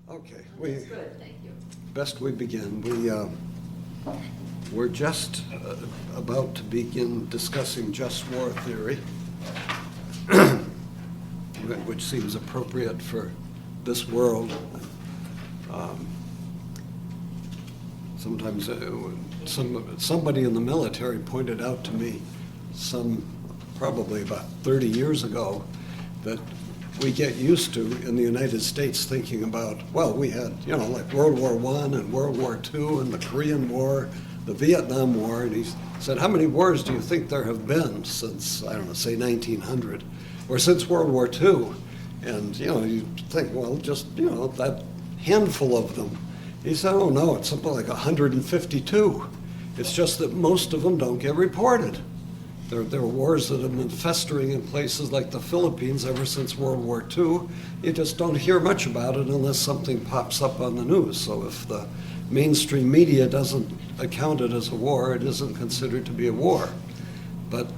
Okay, That's good, thank you. best we begin. We're just about to begin discussing just war theory, which seems appropriate for this world. Sometimes somebody in the military pointed out to me probably about 30 years ago that we get used to in the United States thinking about, well, we had, like World War I and World War II and the Korean War, the Vietnam War, and he said, how many wars do you think there have been since, I don't know, say 1900, or since World War II? And, you think, well, just, that handful of them. He said, oh no, it's something like 152. It's just that most of them don't get reported. There are wars that have been festering in places like the Philippines ever since World War II. You just don't hear much about it unless something pops up on the news. So if the mainstream media doesn't account it as a war, it isn't considered to be a war. But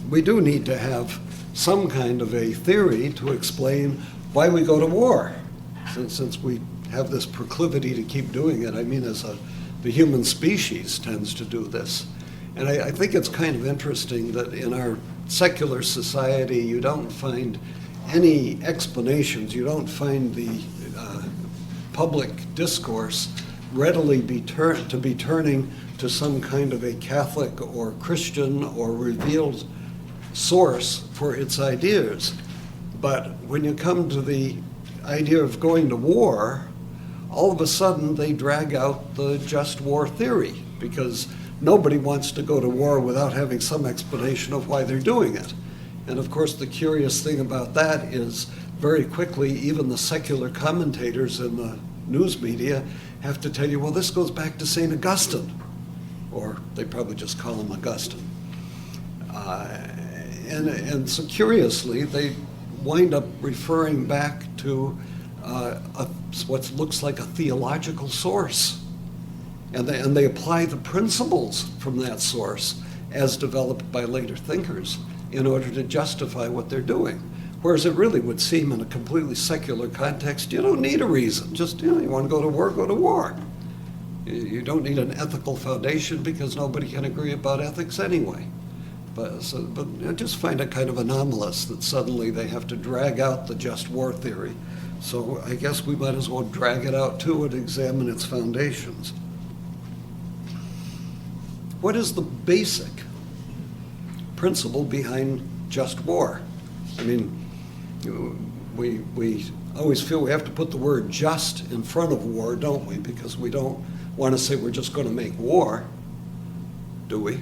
we do need to have some kind of a theory to explain why we go to war, since we have this proclivity to keep doing it. I mean, the human species tends to do this. And I think it's kind of interesting that in our secular society, you don't find any explanations. You don't find the public discourse readily be turning to some kind of a Catholic or Christian or revealed source for its ideas. But when you come to the idea of going to war, all of a sudden they drag out the just war theory, because nobody wants to go to war without having some explanation of why they're doing it. And of course, the curious thing about that is very quickly, even the secular commentators in the news media have to tell you, well, this goes back to St. Augustine, or they probably just call him Augustine. And so curiously, they wind up referring back to what looks like a theological source. And they apply the principles from that source as developed by later thinkers in order to justify what they're doing. Whereas it really would seem in a completely secular context, you don't need a reason. Just, you want to go to war, go to war. You don't need an ethical foundation because nobody can agree about ethics anyway. But I just find it kind of anomalous that suddenly they have to drag out the just war theory. So I guess we might as well drag it out too and examine its foundations. What is the basic principle behind just war? I mean, we always feel we have to put the word just in front of war, don't we? Because we don't want to say we're just going to make war, do we?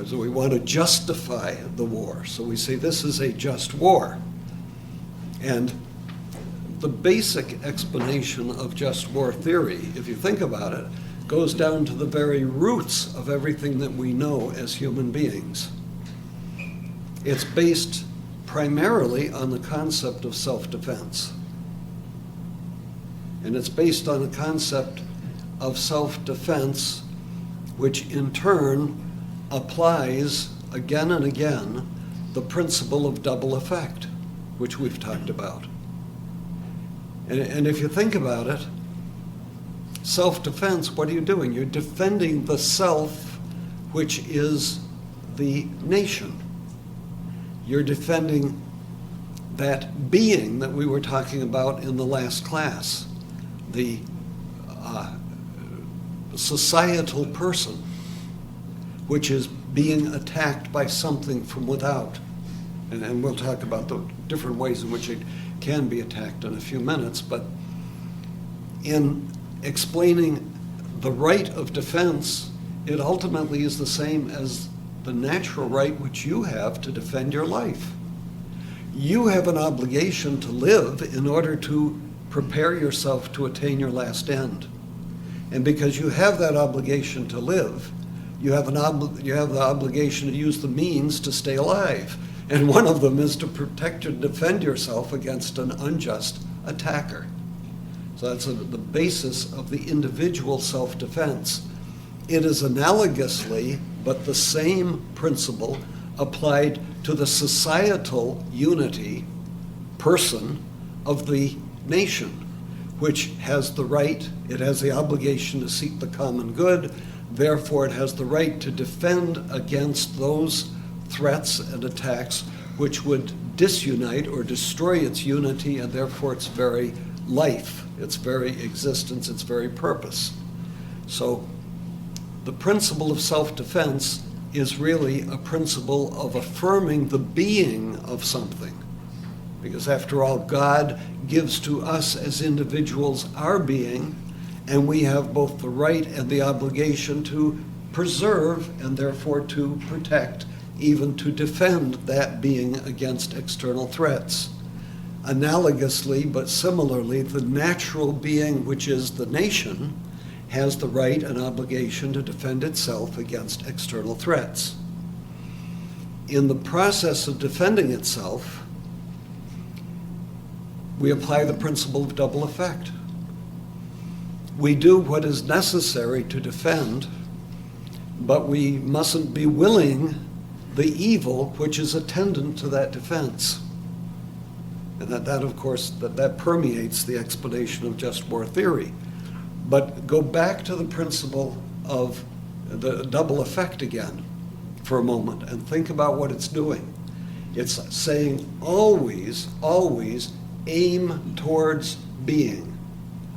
So we want to justify the war. So we say this is a just war. And the basic explanation of just war theory, if you think about it, goes down to the very roots of everything that we know as human beings. It's based primarily on the concept of self-defense. And it's based on a concept of self-defense, which in turn applies again and again the principle of double effect, which we've talked about. And if you think about it, self-defense, what are you doing? You're defending the self, which is the nation. You're defending that being that we were talking about in the last class, the societal person, which is being attacked by something from without. And we'll talk about the different ways in which it can be attacked in a few minutes, but in explaining the right of defense, it ultimately is the same as the natural right which you have to defend your life. You have an obligation to live in order to prepare yourself to attain your last end. And because you have that obligation to live, you have the obligation to use the means to stay alive. And one of them is to protect and defend yourself against an unjust attacker. So that's the basis of the individual self-defense. It is analogously, but the same principle applied to the societal unity person of the nation, which has the right, it has the obligation to seek the common good, therefore it has the right to defend against those threats and attacks which would disunite or destroy its unity and therefore its very life, its very existence, its very purpose. So the principle of self-defense is really a principle of affirming the being of something. Because after all, God gives to us as individuals our being, and we have both the right and the obligation to preserve and therefore to protect, even to defend that being against external threats. Analogously, but similarly, the natural being, which is the nation, has the right and obligation to defend itself against external threats. In the process of defending itself, we apply the principle of double effect. We do what is necessary to defend, but we mustn't be willing the evil which is attendant to that defense. And that of course, that permeates the explanation of just war theory. But go back to the principle of the double effect again for a moment and think about what it's doing. It's saying always, always aim towards being.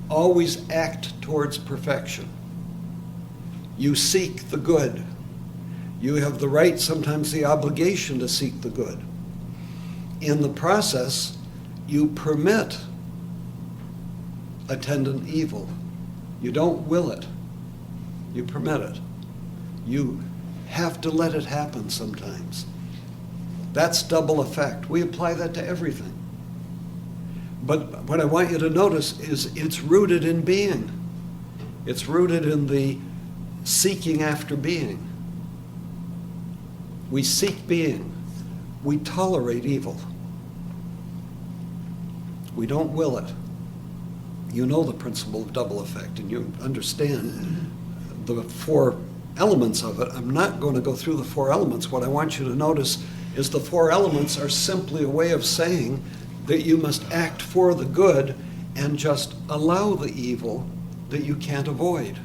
Always act towards perfection. You seek the good. You have the right, sometimes the obligation to seek the good. In the process, you permit attendant evil. You don't will it. You permit it. You have to let it happen sometimes. That's double effect. We apply that to everything. But what I want you to notice is it's rooted in being. It's rooted in the seeking after being. We seek being. We tolerate evil. We don't will it. You know the principle of double effect, and you understand the four elements of it. I'm not going to go through the four elements. What I want you to notice is the four elements are simply a way of saying that you must act for the good and just allow the evil that you can't avoid.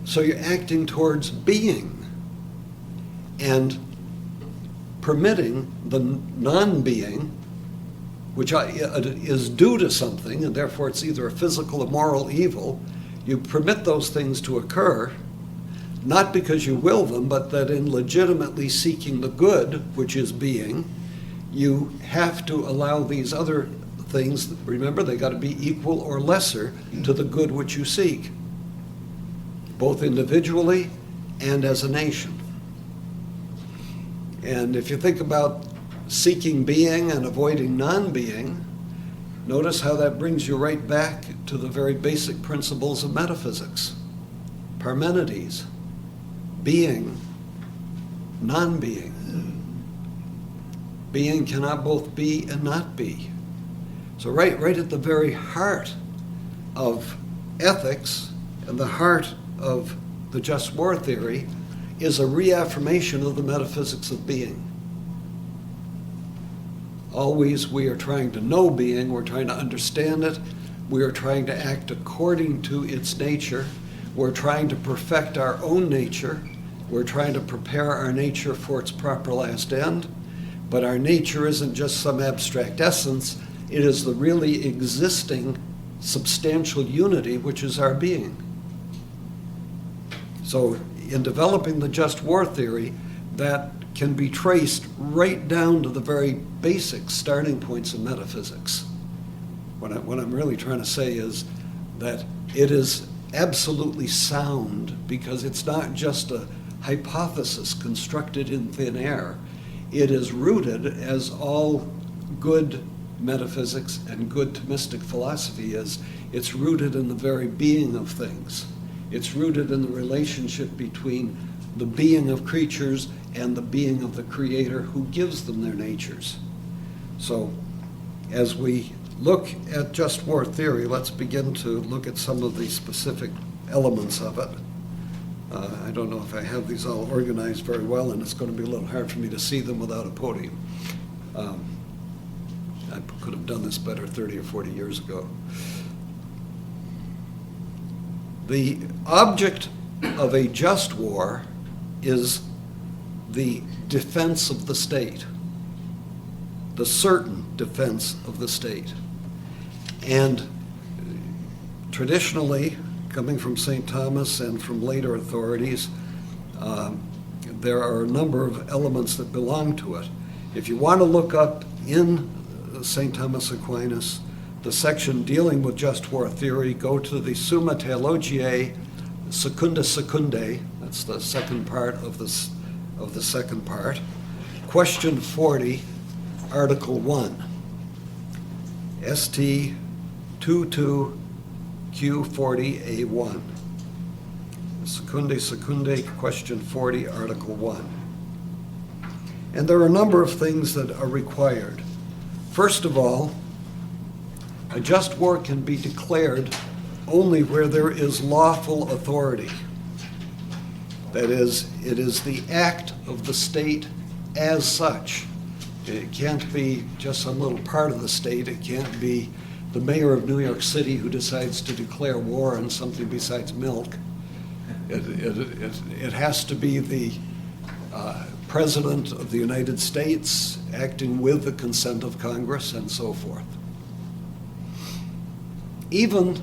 So you're acting towards being and permitting the non-being, which is due to something, and therefore it's either a physical or moral evil. You permit those things to occur, not because you will them, but that in legitimately seeking the good, which is being, you have to allow these other things, remember, they got to be equal or lesser to the good which you seek, both individually and as a nation. And if you think about seeking being and avoiding non-being, notice how that brings you right back to the very basic principles of metaphysics. Parmenides, being, non-being. Being cannot both be and not be. So right at the very heart of ethics and the heart of the just war theory is a reaffirmation of the metaphysics of being. Always we are trying to know being, we're trying to understand it, we are trying to act according to its nature, we're trying to perfect our own nature, we're trying to prepare our nature for its proper last end, but our nature isn't just some abstract essence, it is the really existing substantial unity which is our being. So in developing the just war theory, that can be traced right down to the very basic starting points of metaphysics. What I'm really trying to say is that it is absolutely sound because it's not just a hypothesis constructed in thin air. It is rooted, as all good metaphysics and good Thomistic philosophy is, it's rooted in the very being of things. It's rooted in the relationship between the being of creatures and the being of the Creator who gives them their natures. So as we look at just war theory, let's begin to look at some of the specific elements of it. I don't know if I have these all organized very well, and it's going to be a little hard for me to see them without a podium. I could have done this better 30 or 40 years ago. The object of a just war is the defense of the state, the certain defense of the state. And traditionally, coming from St. Thomas and from later authorities, there are a number of elements that belong to it. If you want to look up in St. Thomas Aquinas, the section dealing with just war theory, go to the Summa Theologiae Secunda Secundae, that's the second part of the second part, question 40, article 1, ST 22 Q40A1. Secundae, question 40, article 1. And there are a number of things that are required. First of all, a just war can be declared only where there is lawful authority. That is, it is the act of the state as such. It can't be just some little part of the state. It can't be the mayor of New York City who decides to declare war on something besides milk. It has to be the President of the United States acting with the consent of Congress and so forth. Even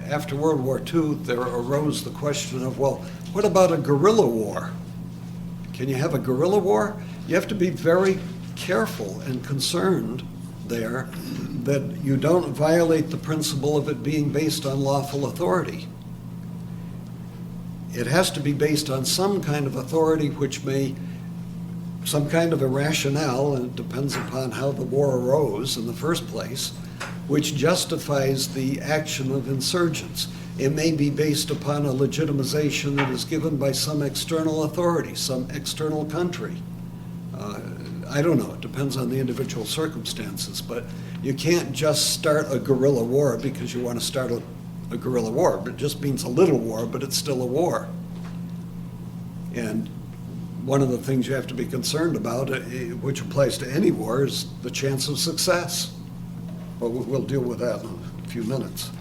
after World War II, there arose the question of, well, what about a guerrilla war? Can you have a guerrilla war? You have to be very careful and concerned there that you don't violate the principle of it being based on lawful authority. It has to be based on some kind of authority which may, some kind of a rationale, and it depends upon how the war arose in the first place, which justifies the action of insurgents. It may be based upon a legitimization that is given by some external authority, some external country. I don't know, it depends on the individual circumstances, but you can't just start a guerrilla war because you want to start a guerrilla war. It just means a little war, but it's still a war. And one of the things you have to be concerned about, which applies to any war, is the chance of success. But we'll deal with that in a few minutes.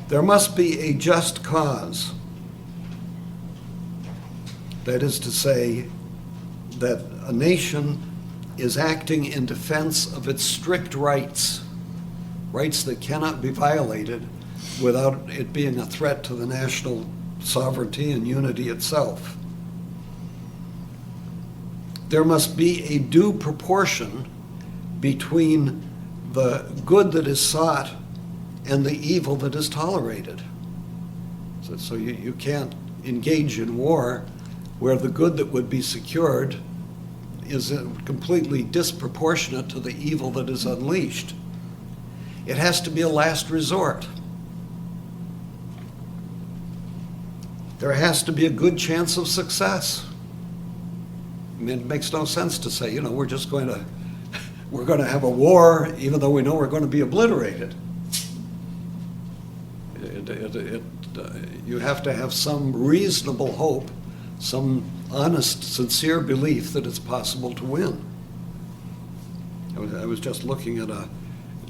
There must be a just cause. That is to say, that a nation is acting in defense of its strict rights, rights that cannot be violated without it being a threat to the national sovereignty and unity itself. There must be a due proportion between the good that is sought and the evil that is tolerated. So you can't engage in war where the good that would be secured is completely disproportionate to the evil that is unleashed. It has to be a last resort. There has to be a good chance of success. I mean, it makes no sense to say, we're going to have a war even though we know we're going to be obliterated. You have to have some reasonable hope, some honest, sincere belief that it's possible to win. I was just looking at a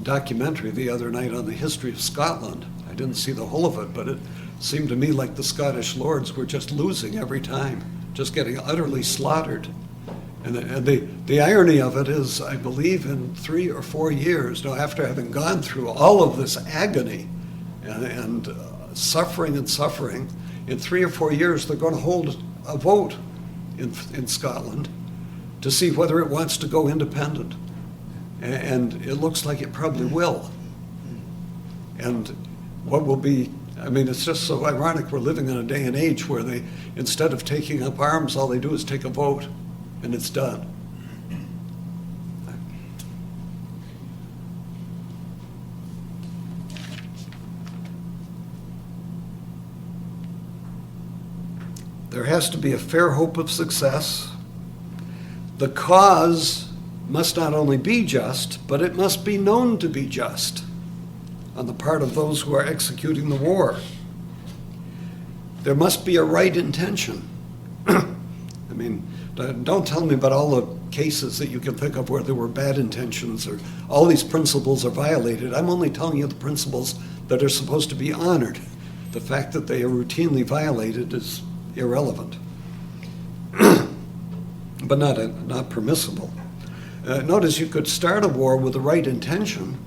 documentary the other night on the history of Scotland. I didn't see the whole of it, but it seemed to me like the Scottish lords were just losing every time, just getting utterly slaughtered. And the irony of it is, I believe in 3 or 4 years, after having gone through all of this agony and suffering, in 3 or 4 years they're going to hold a vote in Scotland to see whether it wants to go independent. And it looks like it probably will. And what will be, it's just so ironic we're living in a day and age where they, instead of taking up arms, all they do is take a vote and it's done. There has to be a fair hope of success. The cause must not only be just, but it must be known to be just on the part of those who are executing the war. There must be a right intention. Don't tell me about all the cases that you can think of where there were bad intentions or all these principles are violated. I'm only telling you the principles that are supposed to be honored. The fact that they are routinely violated is irrelevant, but not permissible. Notice you could start a war with the right intention,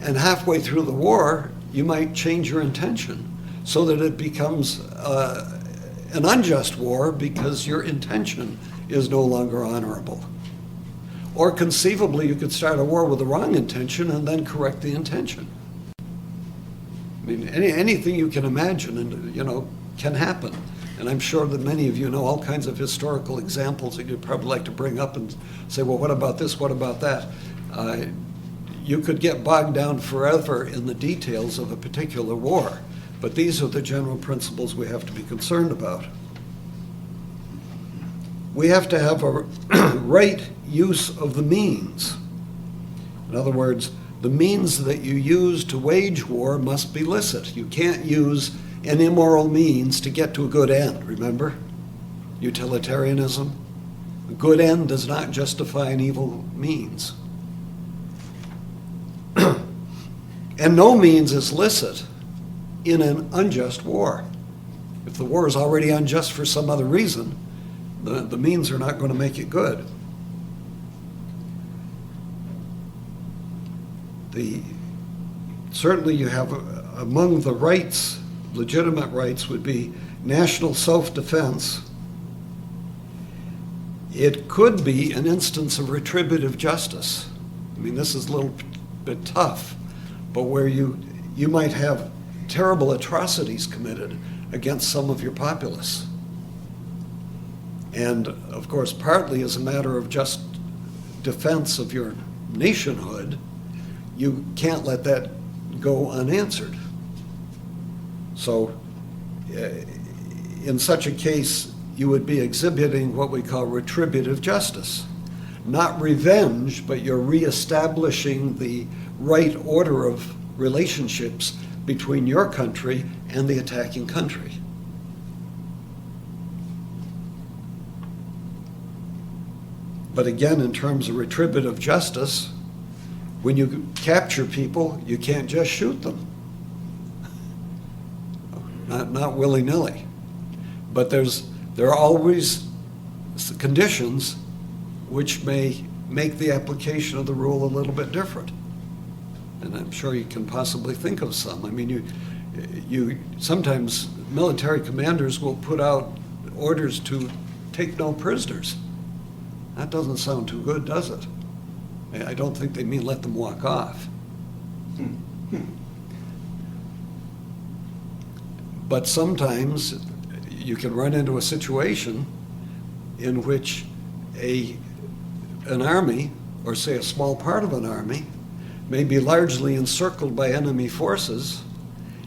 and halfway through the war, you might change your intention so that it becomes an unjust war because your intention is no longer honorable. Or conceivably, you could start a war with the wrong intention and then correct the intention. I mean, anything you can imagine, and can happen. And I'm sure that many of you know all kinds of historical examples that you'd probably like to bring up and say, well, what about this? What about that? You could get bogged down forever in the details of a particular war. But these are the general principles we have to be concerned about. We have to have a right use of the means. In other words, the means that you use to wage war must be licit. You can't use an immoral means to get to a good end, remember? Utilitarianism. A good end does not justify an evil means. And no means is licit in an unjust war. If the war is already unjust for some other reason, the means are not going to make it good. Certainly you have among the rights, legitimate rights would be national self-defense. It could be an instance of retributive justice. I mean, this is a little bit tough, but where you might have terrible atrocities committed against some of your populace. And of course, partly as a matter of just defense of your nationhood, you can't let that go unanswered. So in such a case, you would be exhibiting what we call retributive justice. Not revenge, but you're reestablishing the right order of relationships between your country and the attacking country. But again, in terms of retributive justice, when you capture people, you can't just shoot them. Not willy-nilly. But there are always conditions which may make the application of the rule a little bit different. And I'm sure you can possibly think of some. I mean, you sometimes military commanders will put out orders to take no prisoners. That doesn't sound too good, does it? I don't think they mean let them walk off. But sometimes you can run into a situation in which an army, or say a small part of an army, may be largely encircled by enemy forces,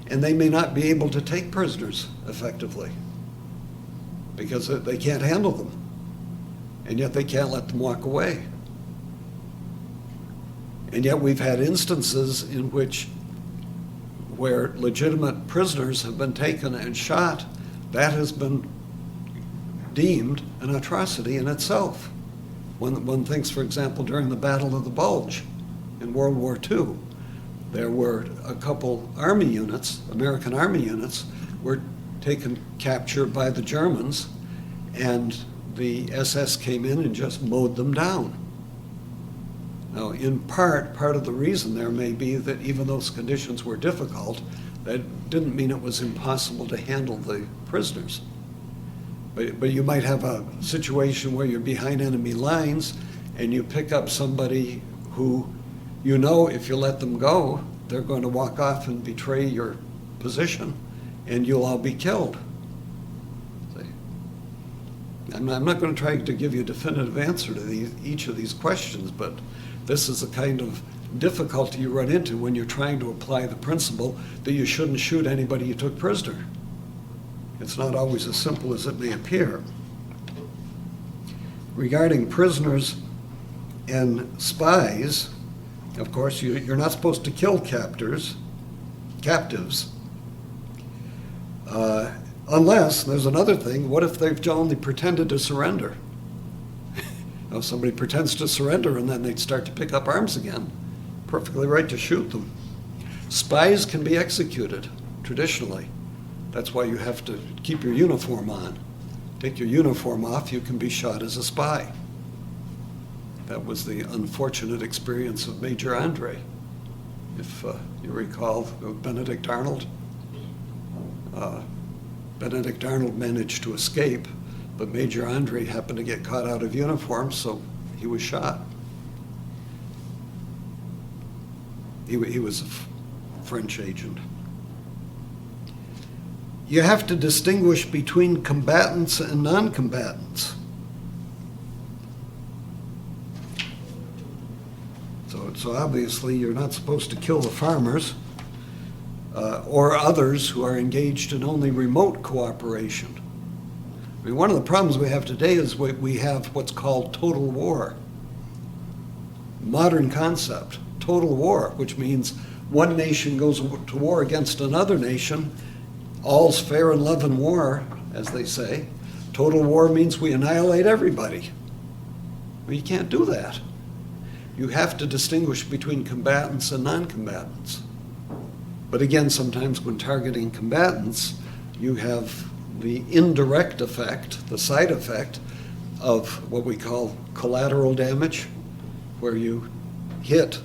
and they may not be able to take prisoners effectively because they can't handle them, and yet they can't let them walk away. And yet we've had instances in where legitimate prisoners have been taken and shot. That has been deemed an atrocity in itself. One thinks, for example, during the Battle of the Bulge in World War II, there were a couple army units, American army units, were captured by the Germans, and the SS came in and just mowed them down. Now, in part of the reason there may be that even those conditions were difficult, that didn't mean it was impossible to handle the prisoners. But you might have a situation where you're behind enemy lines and you pick up somebody who you know if you let them go, they're going to walk off and betray your position and you'll all be killed. I'm not going to try to give you a definitive answer to each of these questions, but this is the kind of difficulty you run into when you're trying to apply the principle that you shouldn't shoot anybody you took prisoner. It's not always as simple as it may appear. Regarding prisoners and spies, of course, you're not supposed to kill captives, unless, there's another thing, what if they've only pretended to surrender? Now, if somebody pretends to surrender and then they'd start to pick up arms again, perfectly right to shoot them. Spies can be executed, traditionally. That's why you have to keep your uniform on. Take your uniform off, you can be shot as a spy. That was the unfortunate experience of Major Andre. If you recall, Benedict Arnold. Benedict Arnold managed to escape, but Major Andre happened to get caught out of uniform, so he was shot. He was a French agent. You have to distinguish between combatants and non-combatants. So obviously you're not supposed to kill the farmers or others who are engaged in only remote cooperation. I mean, one of the problems we have today is we have what's called total war. Modern concept, total war, which means one nation goes to war against another nation. All's fair in love and war, as they say. Total war means we annihilate everybody. Well, you can't do that. You have to distinguish between combatants and non-combatants. But again, sometimes when targeting combatants, you have the indirect effect, the side effect of what we call collateral damage, where you hit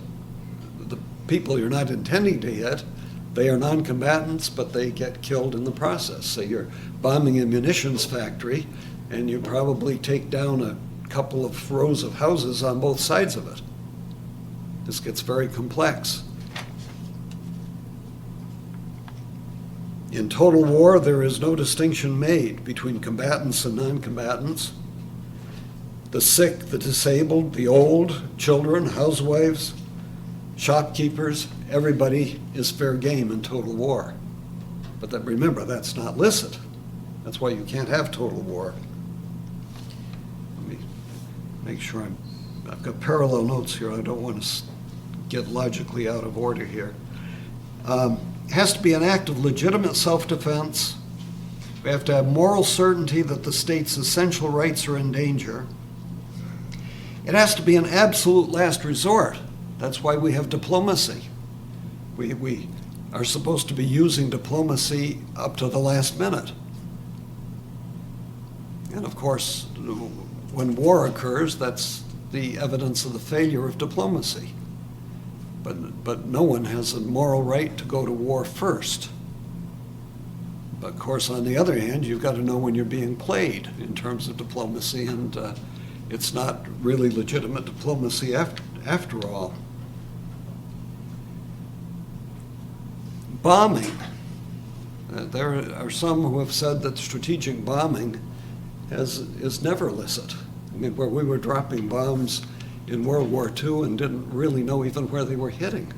the people you're not intending to hit. They are non-combatants, but they get killed in the process. So you're bombing a munitions factory, and you probably take down a couple of rows of houses on both sides of it. This gets very complex. In total war, there is no distinction made between combatants and non-combatants. The sick, the disabled, the old, children, housewives, shopkeepers, everybody is fair game in total war. But remember, that's not licit. That's why you can't have total war. Let me make sure I've got parallel notes here. I don't want to get logically out of order here. It has to be an act of legitimate self-defense. We have to have moral certainty that the state's essential rights are in danger. It has to be an absolute last resort. That's why we have diplomacy. We are supposed to be using diplomacy up to the last minute. And of course, when war occurs, that's the evidence of the failure of diplomacy. But no one has a moral right to go to war first. But of course, on the other hand, you've got to know when you're being played in terms of diplomacy, and it's not really legitimate diplomacy after all. Bombing. There are some who have said that strategic bombing is never illicit. I mean, where we were dropping bombs in World War II and didn't really know even where they were hitting.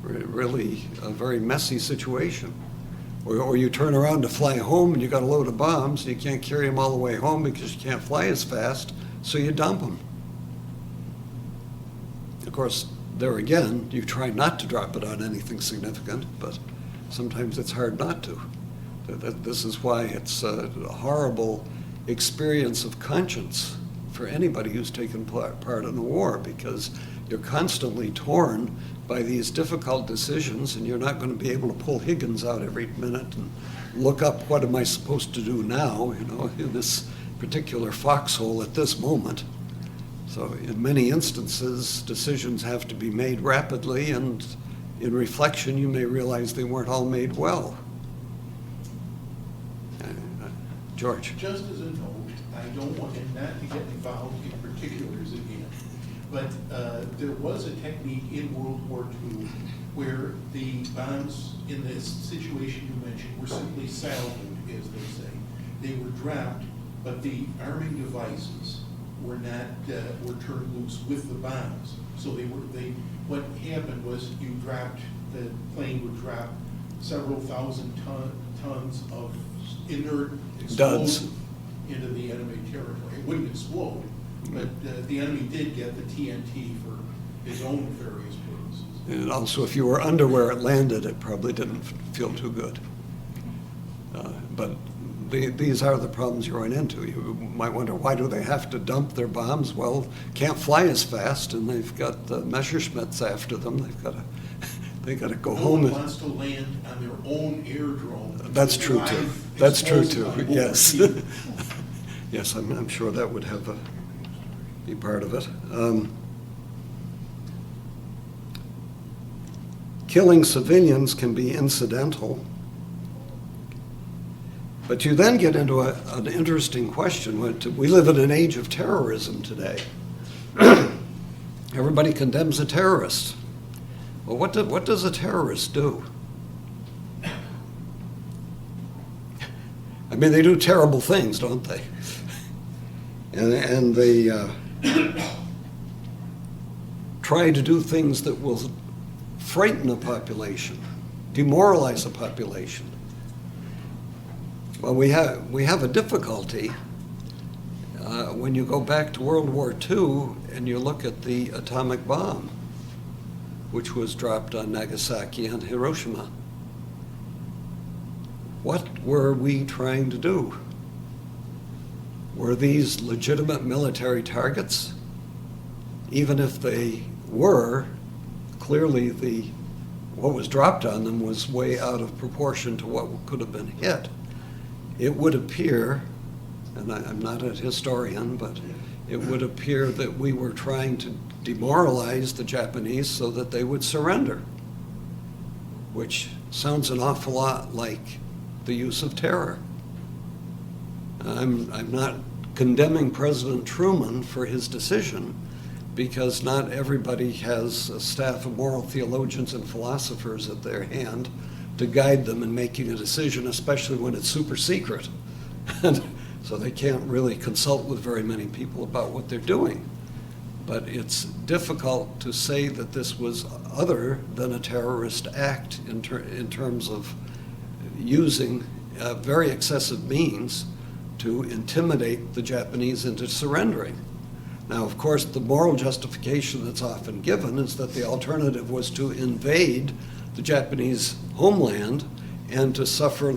Really a very messy situation. Or you turn around to fly home and you got a load of bombs, you can't carry them all the way home because you can't fly as fast, so you dump them. Of course, there again, you try not to drop it on anything significant, but sometimes it's hard not to. This is why it's a horrible experience of conscience for anybody who's taken part in a war, because you're constantly torn by these difficult decisions, and you're not going to be able to pull Higgins out every minute and look up, what am I supposed to do now, in this particular foxhole at this moment. So in many instances, decisions have to be made rapidly, and in reflection, you may realize they weren't all made well. George. Just as a note, I don't want not to get involved in particulars again, but there was a technique in World War II where the bombs in this situation you mentioned were simply salvoed, as they say. They were dropped, but the arming devices were not were turned loose with the bombs. So what happened was the plane would drop several thousand tons of inert explosive into the enemy territory. It wouldn't explode, but the enemy did get the TNT for his own various purposes. And also, if you were under where it landed, it probably didn't feel too good. But these are the problems you run into. You might wonder, why do they have to dump their bombs? Well, can't fly as fast, and they've got the Messerschmitts after them. They got to go No home. one wants to land on their own airdrome. That's true too. Live That's true explosive too. on board. Yes. Yes, I'm sure that would be part of it. Killing civilians can be incidental, but you then get into an interesting question. We live in an age of terrorism today. Everybody condemns a terrorist. Well, what does a terrorist do? I mean, they do terrible things, don't they? And they try to do things that will frighten a population, demoralize a population. Well, we have a difficulty when you go back to World War II and you look at the atomic bomb, which was dropped on Nagasaki and Hiroshima. What were we trying to do? Were these legitimate military targets? Even if they were, clearly what was dropped on them was way out of proportion to what could have been hit. It would appear, and I'm not a historian, but it would appear that we were trying to demoralize the Japanese so that they would surrender, which sounds an awful lot like the use of terror. I'm not condemning President Truman for his decision, because not everybody has a staff of moral theologians and philosophers at their hand to guide them in making a decision, especially when it's super secret. And so they can't really consult with very many people about what they're doing. But it's difficult to say that this was other than a terrorist act in terms of using very excessive means to intimidate the Japanese into surrendering. Now, of course, the moral justification that's often given is that the alternative was to invade the Japanese homeland and to suffer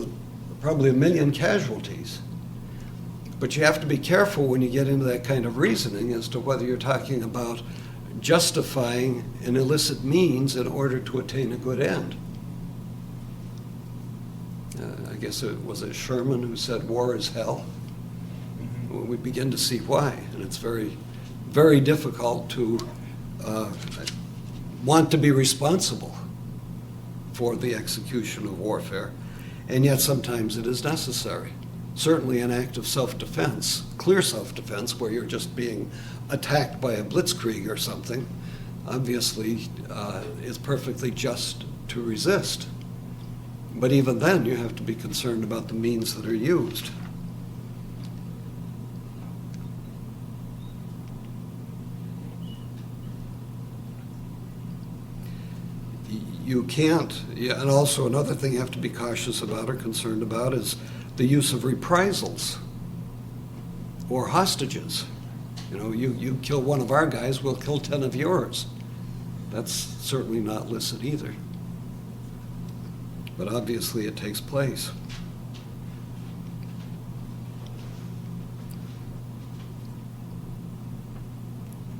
probably 1 million casualties. But you have to be careful when you get into that kind of reasoning as to whether you're talking about justifying an illicit means in order to attain a good end. I guess it was Sherman who said war is hell. Mm-hmm. We begin to see why, and it's very, very difficult to want to be responsible for the execution of warfare, and yet sometimes it is necessary. Certainly an act of self-defense, clear self-defense, where you're just being attacked by a blitzkrieg or something, obviously is perfectly just to resist. But even then, you have to be concerned about the means that are used. You can't, and also another thing you have to be cautious about or concerned about is the use of reprisals or hostages. You know, you kill one of our guys, we'll kill 10 of yours. That's certainly not licit either. But obviously it takes place.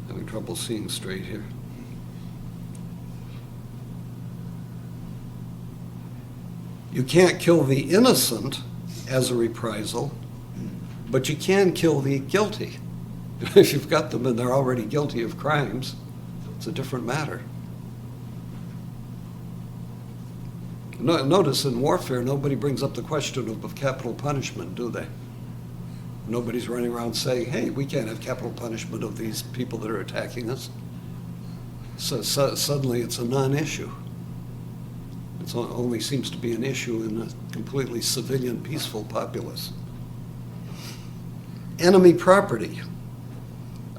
Having trouble seeing straight here. You can't kill the innocent as a reprisal, but you can kill the guilty. If you've got them and they're already guilty of crimes, it's a different matter. Notice in warfare, nobody brings up the question of capital punishment, do they? Nobody's running around saying, hey, we can't have capital punishment of these people that are attacking us. So suddenly it's a non-issue. It only seems to be an issue in a completely civilian, peaceful populace. Enemy property.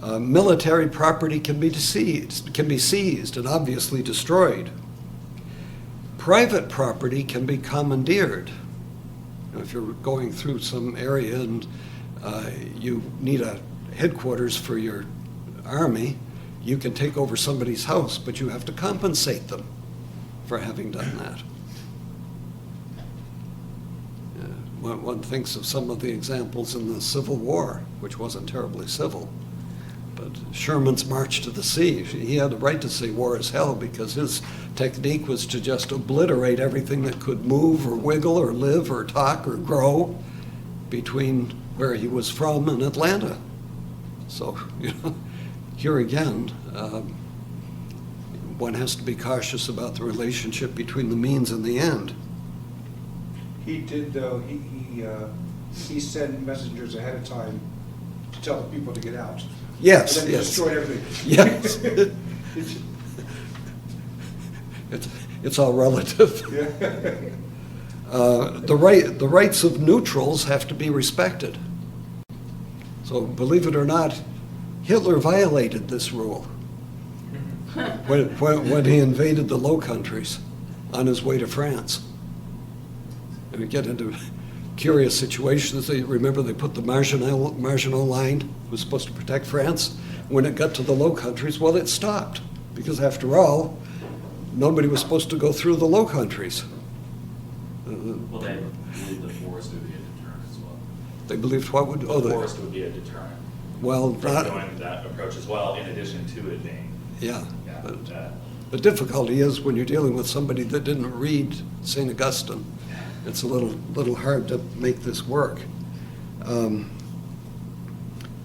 Military property can be seized and obviously destroyed. Private property can be commandeered. You know, if you're going through some area and you need a headquarters for your army, you can take over somebody's house, but you have to compensate them for having done that. One thinks of some of the examples in the Civil War, which wasn't terribly civil. But Sherman's March to the Sea, he had the right to say war is hell because his technique was to just obliterate everything that could move or wiggle or live or talk or grow between where he was from and Atlanta. So, here again, one has to be cautious about the relationship between the means and the end. He did, though, he sent messengers ahead of time to tell the people to get out. Yes, And then he yes. destroyed everything. Yes. It's all relative. Yeah. The rights of neutrals have to be respected. So believe it or not, Hitler violated this rule when he invaded the Low Countries on his way to France. And we get into curious situations. Remember they put the Maginot Line, it was supposed to protect France. When it got to the Low Countries, well, it stopped. Because after all, nobody was supposed to go through the Low Countries. Well, they believed the forest would be a deterrent as well. They believed what would? The forest would be a deterrent. Well, from going that approach as well, in addition to it being. Yeah. Yeah, But uh, the difficulty is when you're dealing with somebody that didn't read St. Augustine, it's a little hard to make this work.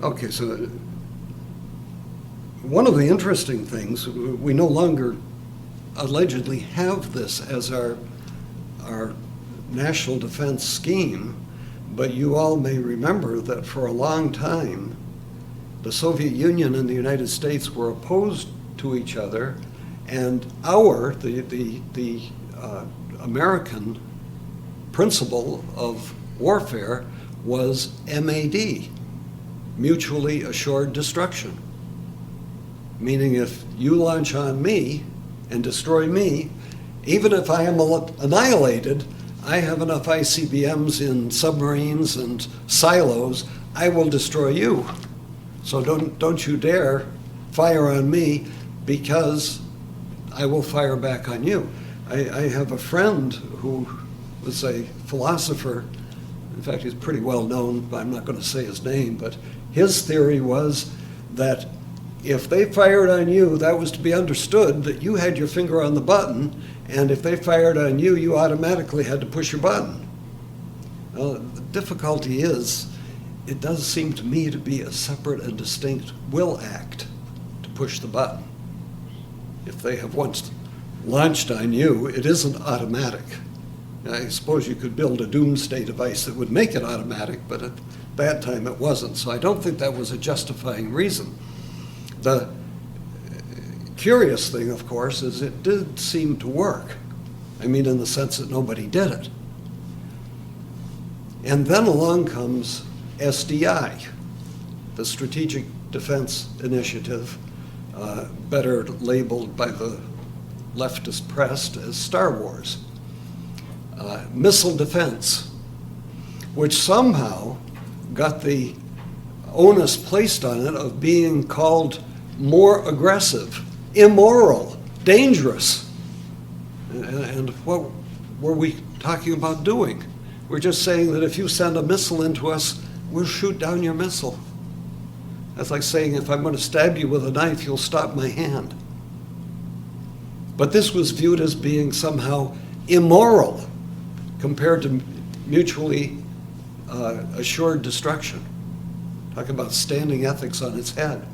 Okay, so one of the interesting things, we no longer allegedly have this as our national defense scheme, but you all may remember that for a long time, the Soviet Union and the United States were opposed to each other, and the American principle of warfare was MAD, mutually assured destruction. Meaning if you launch on me and destroy me, even if I am annihilated, I have enough ICBMs in submarines and silos, I will destroy you. So don't you dare fire on me because I will fire back on you. I have a friend who was a philosopher. In fact, he's pretty well known, but I'm not going to say his name, but his theory was that if they fired on you, that was to be understood that you had your finger on the button, and if they fired on you, you automatically had to push your button. The difficulty is, it does seem to me to be a separate and distinct will act to push the button. If they have once launched on you, it isn't automatic. I suppose you could build a doomsday device that would make it automatic, but at that time it wasn't. So I don't think that was a justifying reason. The curious thing, of course, is it did seem to work. I mean, in the sense that nobody did it. And then along comes SDI, the Strategic Defense Initiative, better labeled by the leftist press as Star Wars. Missile defense, which somehow got the onus placed on it of being called more aggressive, immoral, dangerous. And what were we talking about doing? We're just saying that if you send a missile into us, we'll shoot down your missile. That's like saying if I'm going to stab you with a knife, you'll stop my hand. But this was viewed as being somehow immoral compared to mutually assured destruction. Talk about standing ethics on its head.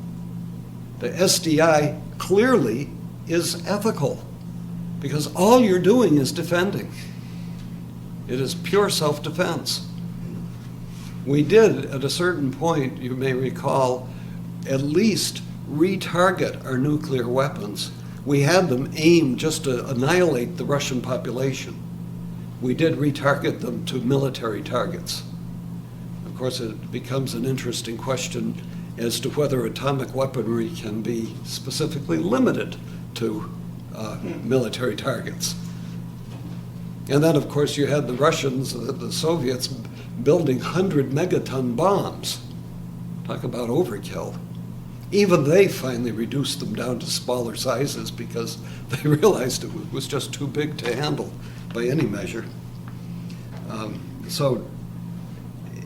The SDI clearly is ethical because all you're doing is defending. It is pure self-defense. We did, at a certain point, you may recall, at least retarget our nuclear weapons. We had them aimed just to annihilate the Russian population. We did retarget them to military targets. Of course, it becomes an interesting question as to whether atomic weaponry can be specifically limited to military targets. And then, of course, you had the Russians, the Soviets, building 100-megaton bombs. Talk about overkill. Even they finally reduced them down to smaller sizes because they realized it was just too big to handle by any measure. So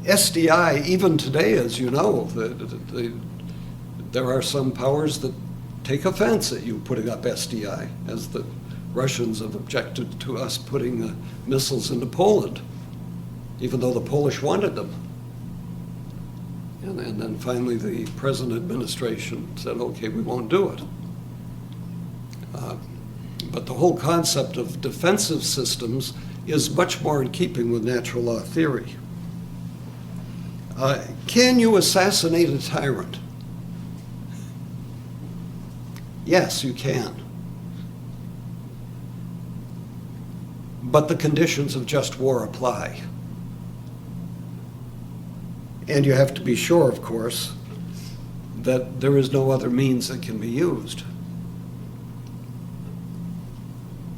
SDI, even today, as you know, there are some powers that take offense at you putting up SDI, as the Russians have objected to us putting missiles into Poland, even though the Polish wanted them. And then finally the present administration said, okay, we won't do it. But the whole concept of defensive systems is much more in keeping with natural law theory. Can you assassinate a tyrant? Yes, you can. But the conditions of just war apply. And you have to be sure, of course, that there is no other means that can be used.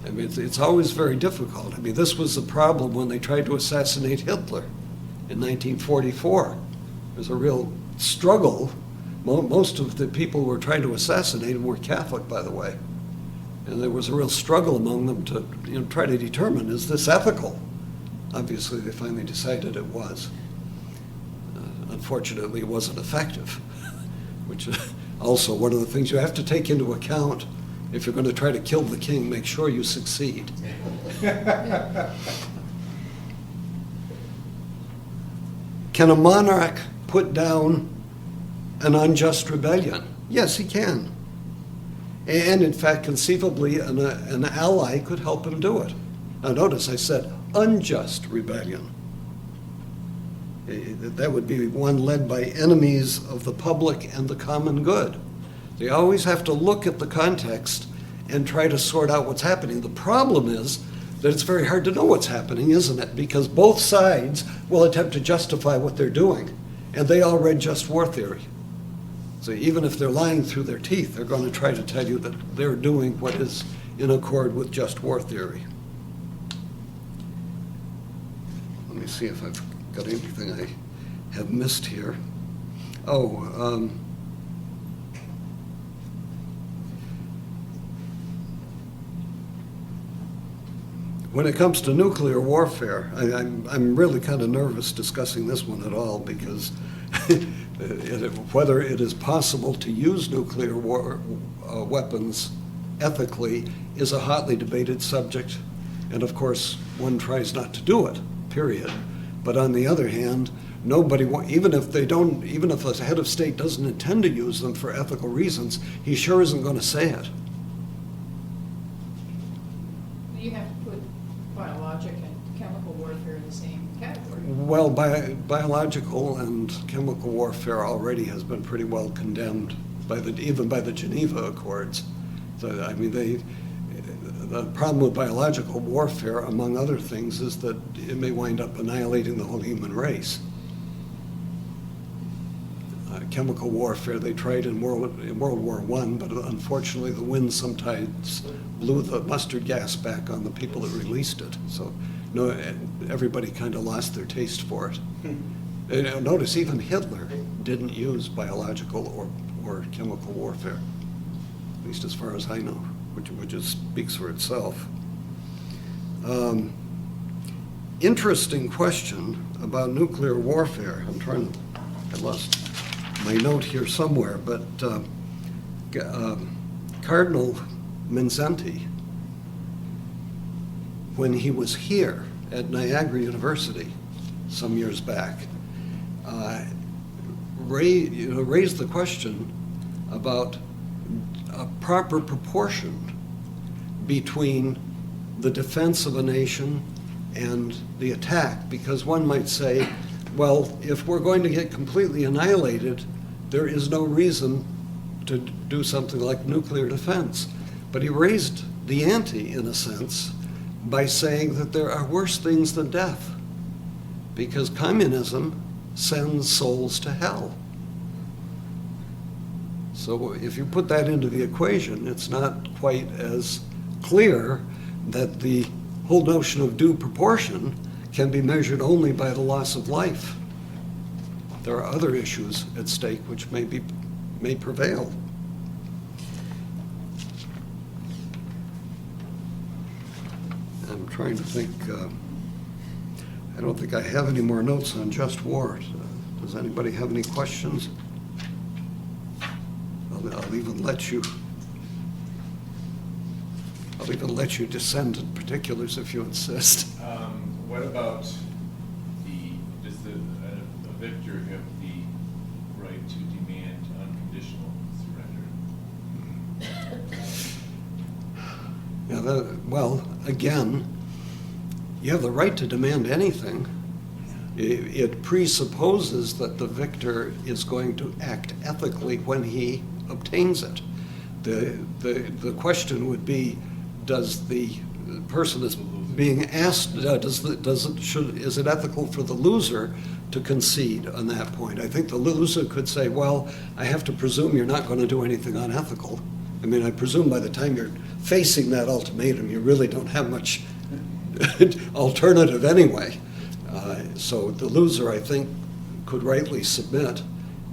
I mean, it's always very difficult. I mean, this was the problem when they tried to assassinate Hitler in 1944. There was a real struggle. Most of the people who were trying to assassinate him were Catholic, by the way. And there was a real struggle among them to try to determine, is this ethical? Obviously, they finally decided it was. Unfortunately, it wasn't effective, which is also one of the things you have to take into account. If you're going to try to kill the king, make sure you succeed. Can a monarch put down an unjust rebellion? Yes, he can. And in fact, conceivably, an ally could help him do it. Now notice I said unjust rebellion. That would be one led by enemies of the public and the common good. They always have to look at the context and try to sort out what's happening. The problem is that it's very hard to know what's happening, isn't it? Because both sides will attempt to justify what they're doing, and they all read just war theory. So even if they're lying through their teeth, they're going to try to tell you that they're doing what is in accord with just war theory. Let me see if I've got anything I have missed here. When it comes to nuclear warfare, I'm really kind of nervous discussing this one at all, because whether it is possible to use nuclear weapons ethically is a hotly debated subject, and of course one tries not to do it, period. But on the other hand, nobody, even if a head of state doesn't intend to use them for ethical reasons, he sure isn't going to say it. You have to put biologic and chemical warfare in the same category. Well, biological and chemical warfare already has been pretty well condemned even by the Geneva Accords. So, I mean, the problem with biological warfare, among other things, is that it may wind up annihilating the whole human race. Chemical warfare, they tried in World War I, but unfortunately the wind sometimes blew the mustard gas back on the people that released it. So everybody kind of lost their taste for it. And notice even Hitler didn't use biological or chemical warfare, at least as far as I know, which just speaks for itself. Interesting question about nuclear warfare. I lost my note here somewhere, but Cardinal Mindszenty, when he was here at Niagara University some years back, raised the question about a proper proportion between the defense of a nation and the attack, because one might say, well, if we're going to get completely annihilated, there is no reason to do something like nuclear defense. But he raised the ante, in a sense, by saying that there are worse things than death, because communism sends souls to hell. So if you put that into the equation, it's not quite as clear that the whole notion of due proportion can be measured only by the loss of life. There are other issues at stake which may prevail. I'm trying to think. I don't think I have any more notes on just war. Does anybody have any questions? I'll even let you descend in particulars if you insist. What about does a victor have the right to demand unconditional surrender? Yeah, well, again, you have the right to demand anything. It presupposes that the victor is going to act ethically when he obtains it. The question would be, does the person is being asked, is it ethical for the loser to concede on that point? I think the loser could say, well, I have to presume you're not going to do anything unethical. I mean, I presume by the time you're facing that ultimatum, you really don't have much alternative anyway. So the loser, I think, could rightly submit,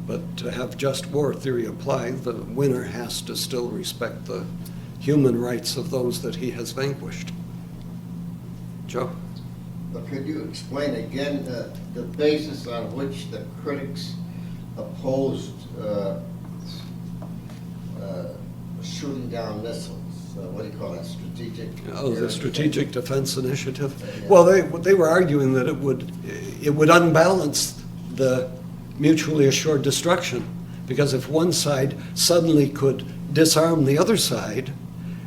but to have just war theory apply, the winner has to still respect the human rights of those that he has vanquished. Joe? But could you explain again the basis on which the critics opposed shooting down missiles? What do you call that, strategic? Oh, the Strategic Defense Initiative? Well, they were arguing that it would unbalance the mutually assured destruction, because if one side suddenly could disarm the other side,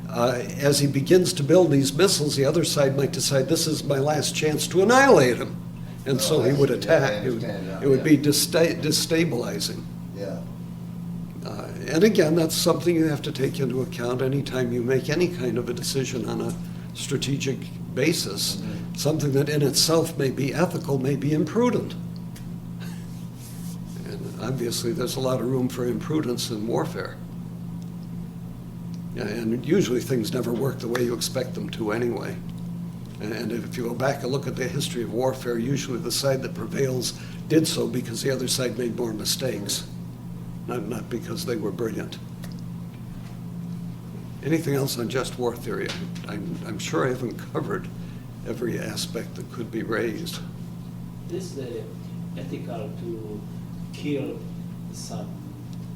as he begins to build these missiles, the other side might decide, this is my last chance to annihilate him. And so he would attack. It would be destabilizing. Yeah. And again, that's something you have to take into account anytime you make any kind of a decision on a strategic basis. Mm-hmm. Something that in itself may be ethical, may be imprudent. And obviously, there's a lot of room for imprudence in warfare. And usually things never work the way you expect them to anyway. And if you go back and look at the history of warfare, usually the side that prevails did so because the other side made more mistakes, not because they were brilliant. Anything else on just war theory? I'm sure I haven't covered every aspect that could be raised. Is it ethical to kill some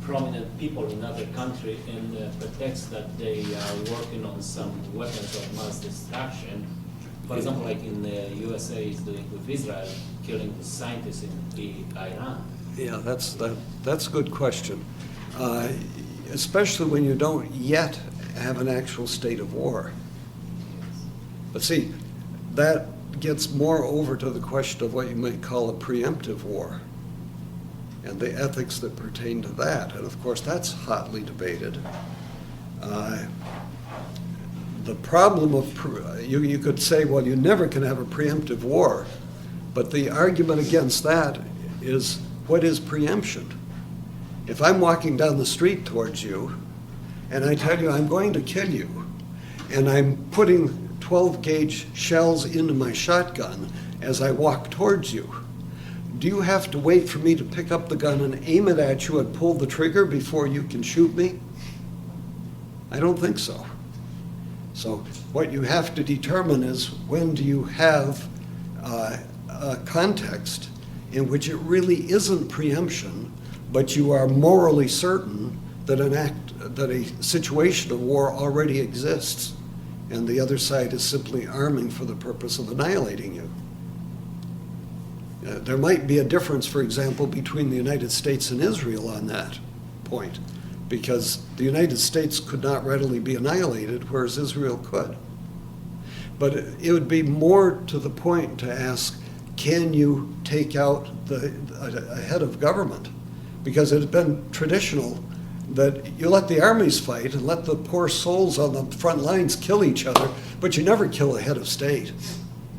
prominent people in other country in the pretext that they are working on some weapons of mass destruction? For example, like in the USA is doing with Israel, killing the scientists in Iran. Yeah, that's a good question. Especially when you don't yet have an actual state of war. But see, that gets more over to the question of what you might call a preemptive war and the ethics that pertain to that. And of course, that's hotly debated. The problem of, you could say, well, you never can have a preemptive war, but the argument against that is, what is preemption? If I'm walking down the street towards you, and I tell you I'm going to kill you, and I'm putting 12-gauge shells into my shotgun as I walk towards you, do you have to wait for me to pick up the gun and aim it at you and pull the trigger before you can shoot me? I don't think so. So what you have to determine is, when do you have a context in which it really isn't preemption, but you are morally certain that a situation of war already exists, and the other side is simply arming for the purpose of annihilating you. There might be a difference, for example, between the United States and Israel on that point, because the United States could not readily be annihilated, whereas Israel could. But it would be more to the point to ask, can you take out a head of government? Because it has been traditional that you let the armies fight and let the poor souls on the front lines kill each other, but you never kill a head of state.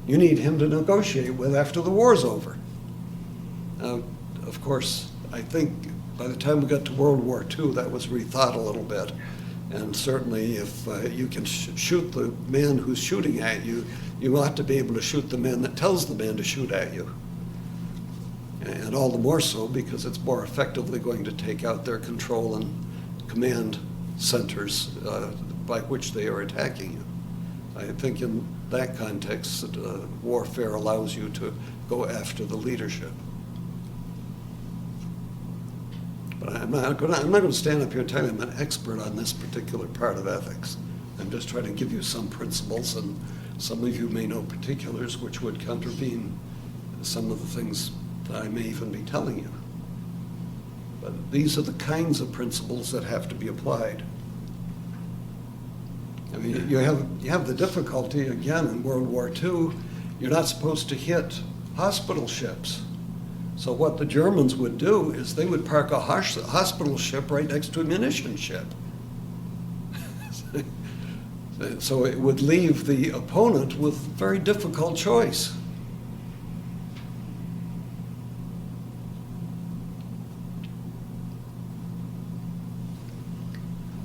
You need him to negotiate with after the war's over. Of course, I think by the time we got to World War II, that was rethought a little bit. And certainly if you can shoot the man who's shooting at you, you ought to be able to shoot the man that tells the man to shoot at you. And all the more so because it's more effectively going to take out their control and command centers by which they are attacking you. I think in that context, warfare allows you to go after the leadership. But I'm not going to stand up here and tell you I'm an expert on this particular part of ethics. I'm just trying to give you some principles, and some of you may know particulars which would contravene some of the things that I may even be telling you. But these are the kinds of principles that have to be applied. I mean, you have the difficulty, again, in World War II, you're not supposed to hit hospital ships. So what the Germans would do is they would park a hospital ship right next to a munition ship. So it would leave the opponent with a very difficult choice.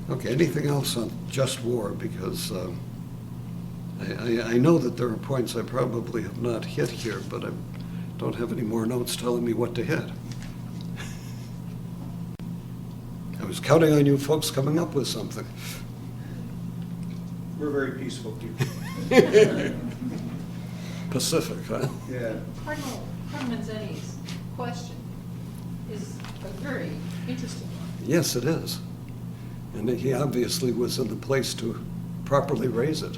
Okay, anything else on just war? Because I know that there are points I probably have not hit here, but I don't have any more notes telling me what to hit. I was counting on you folks coming up with something. We're very peaceful people. Pacific, huh? Yeah. Cardinal Manzetti's question is a very interesting one. Yes, it is. And he obviously was in the place to properly raise it.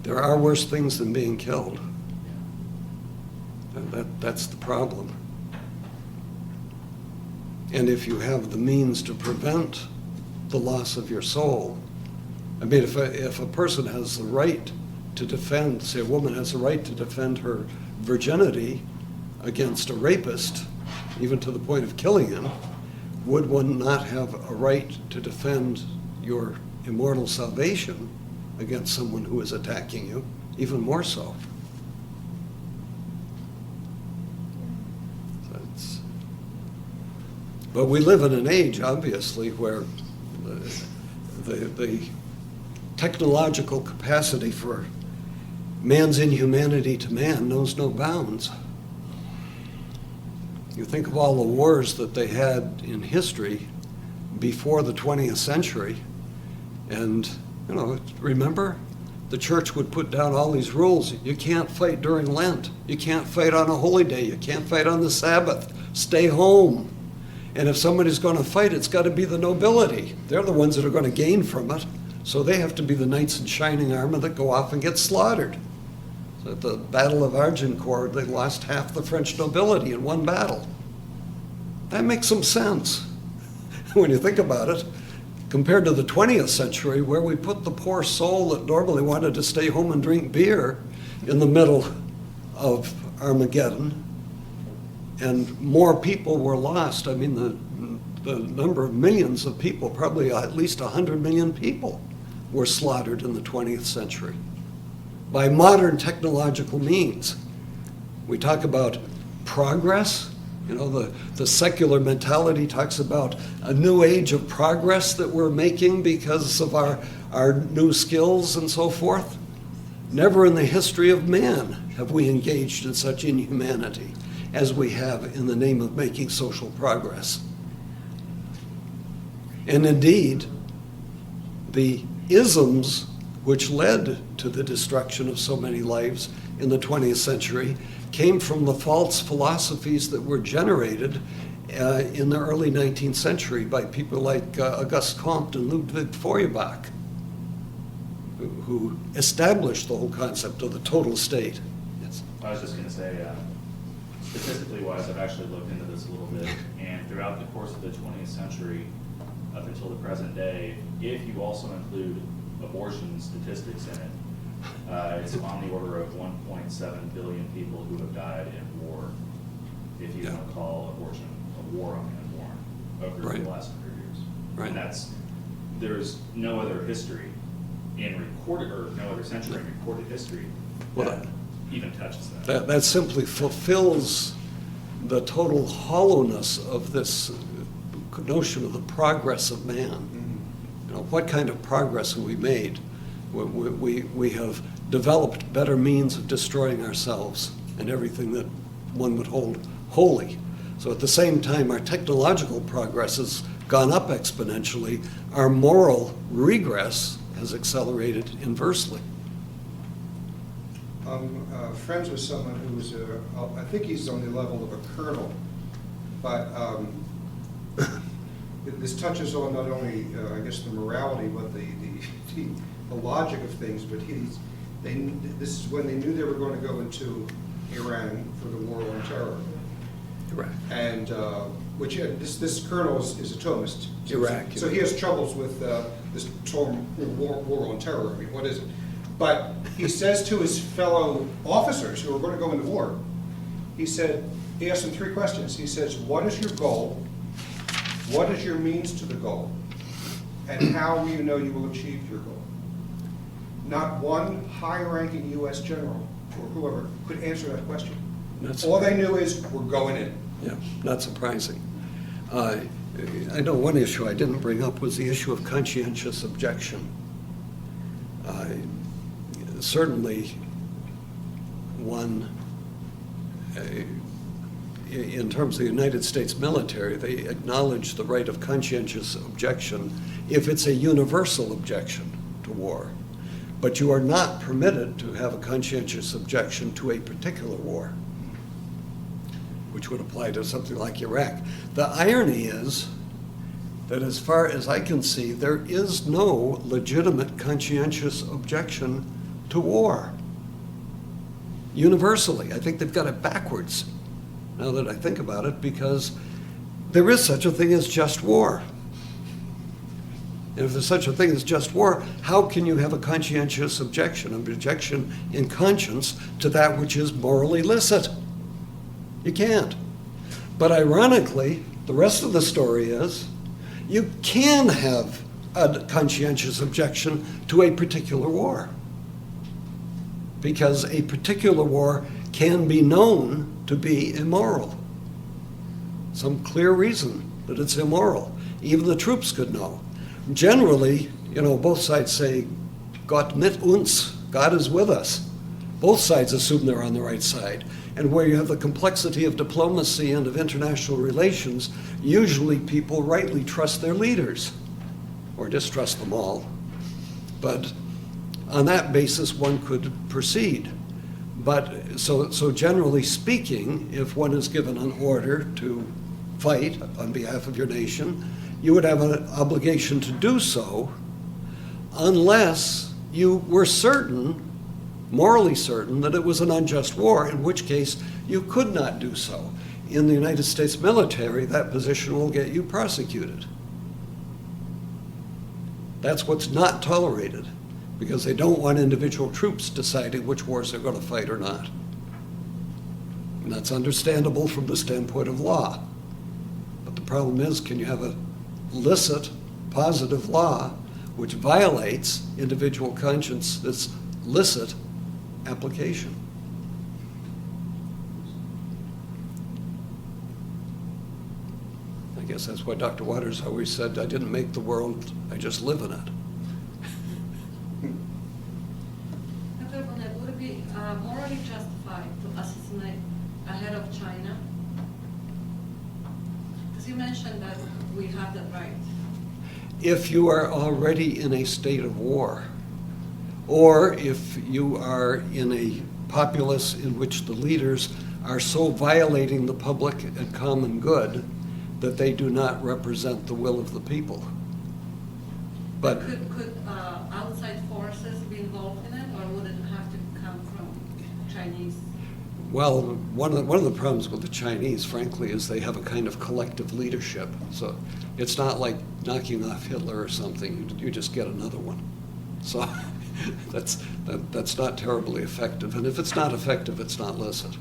There are worse things than being killed. And that's the problem. And if you have the means to prevent the loss of your soul, I mean, if a person has the right to defend, say a woman has the right to defend her virginity against a rapist, even to the point of killing him, would one not have a right to defend your immortal salvation against someone who is attacking you, even more so? But we live in an age, obviously, where the technological capacity for man's inhumanity to man knows no bounds. You think of all the wars that they had in history before the 20th century, and, you know, remember? The church would put down all these rules. You can't fight during Lent. You can't fight on a holy day. You can't fight on the Sabbath. Stay home. And if somebody's going to fight, it's got to be the nobility. They're the ones that are going to gain from it. So they have to be the knights in shining armor that go off and get slaughtered. So at the Battle of Agincourt, they lost half the French nobility in one battle. That makes some sense when you think about it, compared to the 20th century, where we put the poor soul that normally wanted to stay home and drink beer in the middle of Armageddon. And more people were lost. I mean, the number of millions of people, probably at least 100 million people, were slaughtered in the 20th century by modern technological means. We talk about progress. You know, the secular mentality talks about a new age of progress that we're making because of our new skills and so forth. Never in the history of man have we engaged in such inhumanity as we have in the name of making social progress. And indeed, the isms which led to the destruction of so many lives in the 20th century came from the false philosophies that were generated in the early 19th century by people like Auguste Comte and Ludwig Feuerbach, who established the whole concept of the total state. Yes. I was just going to say, statistically wise, I've actually looked into this a little bit, and throughout the course of the 20th century, up until the present day, if you also include abortion statistics in it, it's on the order of 1.7 billion people who have died in war, if you want to call abortion a war on the unborn, over the last 100 years. Right. And there's no other history in recorded, or no other century in recorded history that even touches that. That simply fulfills the total hollowness of this notion of the progress of man. Mm-hmm. You know, what kind of progress have we made? We have developed better means of destroying ourselves and everything that one would hold holy. So at the same time, our technological progress has gone up exponentially. Our moral regress has accelerated inversely. I'm friends with someone who was, I think he's on the level of a colonel, but this touches on not only, I guess, the morality, but the logic of things. But this is when they knew they were going to go into Iran for the war on terror. Iraq. And which this colonel is a Thomist. Iraq. So he has troubles with this term war on terror. I mean, what is it? But he says to his fellow officers who are going to go into war, he asked them 3 questions. He says, what is your goal? What is your means to the goal? And how will you know you will achieve your goal? Not one high-ranking U.S. general or whoever could answer that question. All they knew is, we're going in. Yeah, not surprising. I know one issue I didn't bring up was the issue of conscientious objection. Certainly, one, in terms of the United States military, they acknowledge the right of conscientious objection if it's a universal objection to war. But you are not permitted to have a conscientious objection to a particular war, which would apply to something like Iraq. The irony is that as far as I can see, there is no legitimate conscientious objection to war. Universally, I think they've got it backwards, now that I think about it, because there is such a thing as just war. And if there's such a thing as just war, how can you have a conscientious objection, an objection in conscience to that which is morally licit? You can't. But ironically, the rest of the story is, you can have a conscientious objection to a particular war, because a particular war can be known to be immoral. Some clear reason that it's immoral. Even the troops could know. Generally, both sides say, Gott mit uns, God is with us. Both sides assume they're on the right side. And where you have the complexity of diplomacy and of international relations, usually people rightly trust their leaders, or distrust them all. But on that basis, one could proceed. But so generally speaking, if one is given an order to fight on behalf of your nation, you would have an obligation to do so unless you were certain, morally certain, that it was an unjust war, in which case you could not do so. In the United States military, that position will get you prosecuted. That's what's not tolerated, because they don't want individual troops deciding which wars they're going to fight or not. And that's understandable from the standpoint of law. But the problem is, can you have a licit, positive law which violates individual conscience, that's licit application? I guess that's why Dr. Waters always said, I didn't make the world, I just live in it. Dr. Bonnette, would it be morally justified to assassinate a head of China? Because you mentioned that we have that right. If you are already in a state of war, or if you are in a populace in which the leaders are so violating the public and common good that they do not represent the will of the people. But Could outside forces be involved in it, or would it have to come from Chinese? well, one of the problems with the Chinese, frankly, is they have a kind of collective leadership. So it's not like knocking off Hitler or something. You just get another one. So that's not terribly effective. And if it's not effective, it's not licit.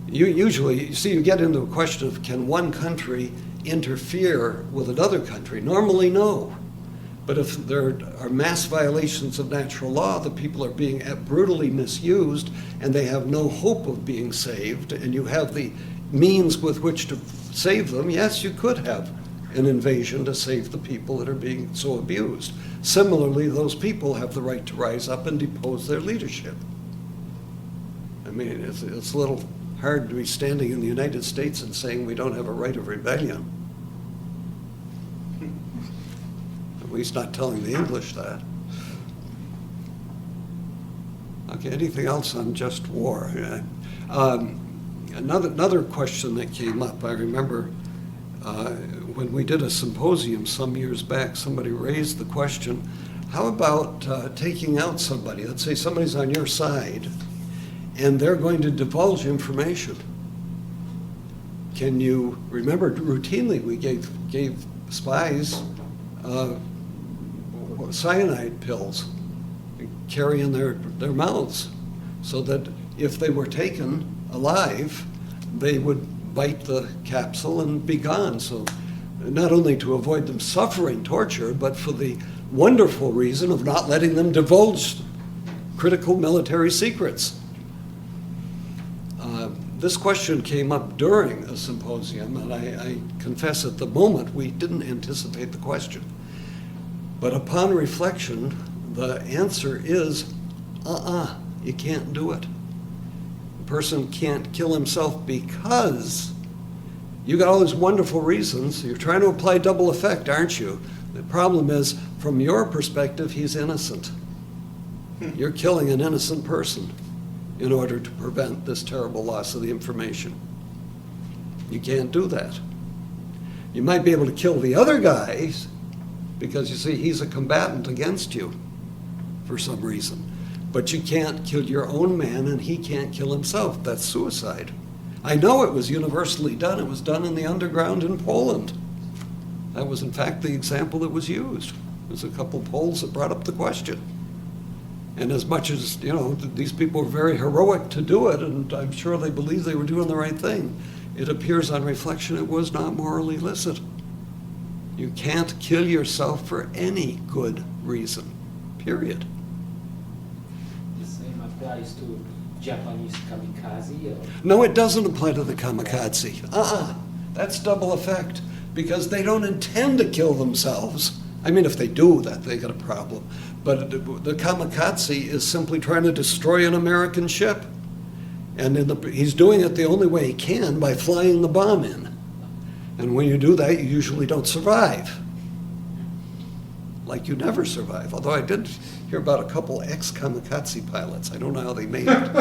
You get into a question of, can one country interfere with another country? Normally, no. But if there are mass violations of natural law, the people are being brutally misused, and they have no hope of being saved, and you have the means with which to save them, yes, you could have an invasion to save the people that are being so abused. Similarly, those people have the right to rise up and depose their leadership. I mean, it's a little hard to be standing in the United States and saying we don't have a right of rebellion. At least not telling the English that. Okay, anything else on just war? Another question that came up, I remember when we did a symposium some years back, somebody raised the question, how about taking out somebody? Let's say somebody's on your side, and they're going to divulge information. Can you remember routinely we gave spies cyanide pills carry in their mouths so that if they were taken alive, they would bite the capsule and be gone. So not only to avoid them suffering torture, but for the wonderful reason of not letting them divulge critical military secrets. This question came up during a symposium, and I confess at the moment we didn't anticipate the question. But upon reflection, the answer is, you can't do it. A person can't kill himself because you got all these wonderful reasons. You're trying to apply double effect, aren't you? The problem is, from your perspective, he's innocent. You're killing an innocent person in order to prevent this terrible loss of the information. You can't do that. You might be able to kill the other guys because, you see, he's a combatant against you for some reason. But you can't kill your own man and he can't kill himself. That's suicide. I know it was universally done. It was done in the underground in Poland. That was, in fact, the example that was used. There's a couple Poles that brought up the question. And as much as, these people were very heroic to do it, and I'm sure they believed they were doing the right thing, it appears on reflection it was not morally licit. You can't kill yourself for any good reason, period. The same applies to Japanese kamikaze? Or? No, it doesn't apply to the kamikaze. That's double effect, because they don't intend to kill themselves. I mean, if they do that, they got a problem. But the kamikaze is simply trying to destroy an American ship. And he's doing it the only way he can, by flying the bomb in. And when you do that, you usually don't survive. Like you never survive. Although I did hear about a couple ex-kamikaze pilots. I don't know how they made it.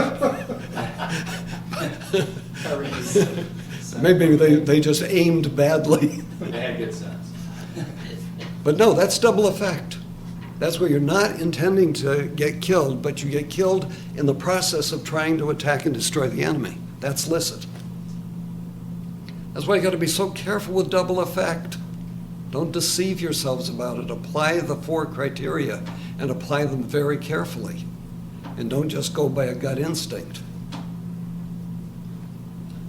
Maybe they just aimed badly. They had good sense. But no, that's double effect. That's where you're not intending to get killed, but you get killed in the process of trying to attack and destroy the enemy. That's licit. That's why you got to be so careful with double effect. Don't deceive yourselves about it. Apply the 4 criteria and apply them very carefully. And don't just go by a gut instinct.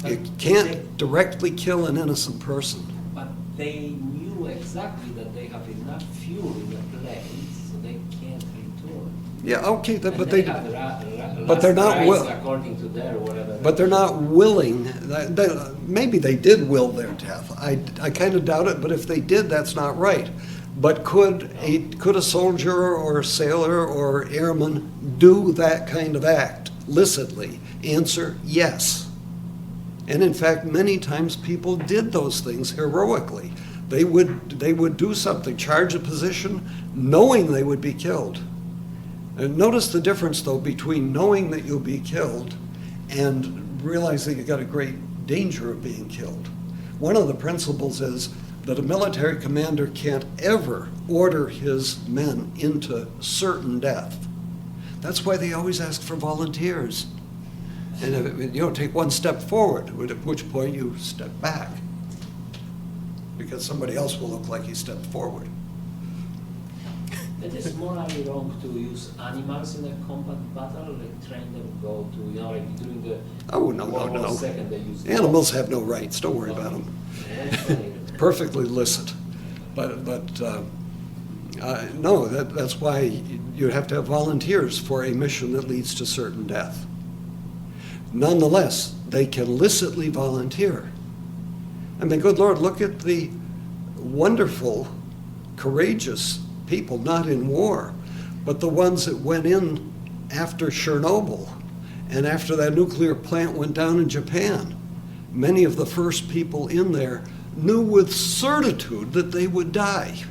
You can't directly kill an innocent person. But they knew exactly that they have enough fuel in the plane, so they can't return. Yeah, okay, And but they they have but they're not rights will. according to their whatever. But they're not willing. Maybe they did will their death. I kind of doubt it, but if they did, that's not right. But could a soldier or a sailor or airman do that kind of act licitly? Answer, yes. And in fact, many times people did those things heroically. They would do something, charge a position, knowing they would be killed. And notice the difference, though, between knowing that you'll be killed and realizing you got a great danger of being killed. One of the principles is that a military commander can't ever order his men into certain death. That's why they always ask for volunteers. And if, take one step forward, at which point you step back, because somebody else will look like he stepped forward. It is morally wrong to use animals in a combat battle, like train them go to, like during the No. World War II, they use Animals have no rights, don't worry about them. Perfectly licit. But no, that's why you have to have volunteers for a mission that leads to certain death. Nonetheless, they can licitly volunteer. I mean, good Lord, look at the wonderful, courageous people, not in war, but the ones that went in after Chernobyl and after that nuclear plant went down in Japan. Many of the first people in there knew with certitude that they would die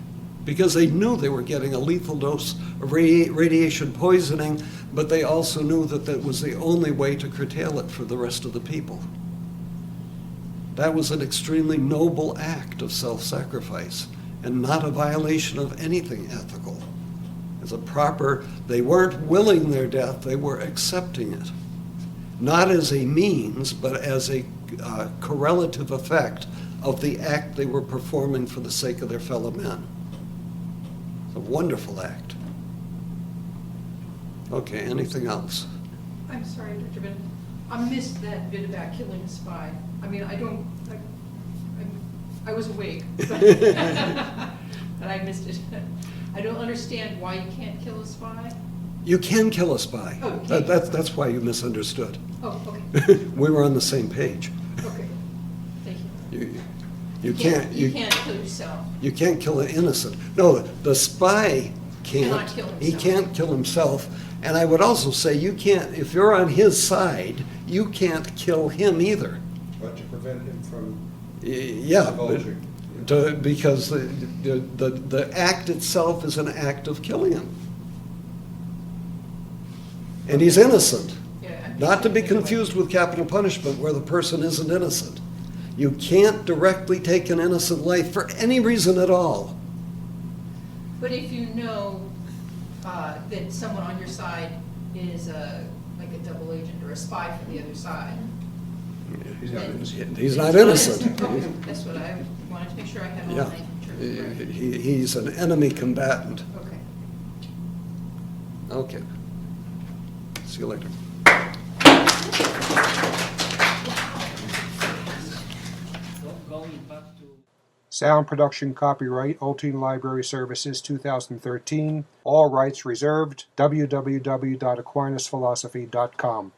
because they knew they were getting a lethal dose of radiation poisoning, but they also knew that that was the only way to curtail it for the rest of the people. That was an extremely noble act of self-sacrifice and not a violation of anything ethical. As a proper, they weren't willing their death, they were accepting it. Not as a means, but as a correlative effect of the act they were performing for the sake of their fellow men. It's a wonderful act. Okay, anything else? I'm sorry, Dr. Bennett. I missed that bit about killing a spy. I mean, I was awake, but I missed it. I don't understand why you can't kill a spy. You can kill a spy. Oh, you can. That's why you misunderstood. Oh, okay, We were on the same page. okay. Thank you. You can't. You can't kill yourself. You can't kill an innocent. No, the spy can't. Cannot kill himself. He can't kill himself. And I would also say you can't, if you're on his side, you can't kill him either. But to prevent him from Yeah, divulging. because the act itself is an act of killing him. And he's innocent. Yeah, I'm Not to be thinking confused with capital punishment where the person isn't innocent. You can't directly take an innocent life for any reason at all. But if you know that someone on your side is like a double agent or a spy for the other side. He's not innocent. He's not innocent. Okay, that's what I wanted to make sure I had all Yeah. my terms correct. He's an enemy combatant. Okay. Okay. See you later. Going back to Sound production copyright Olteen Library Services 2013. All rights reserved. www.aquinasphilosophy.com.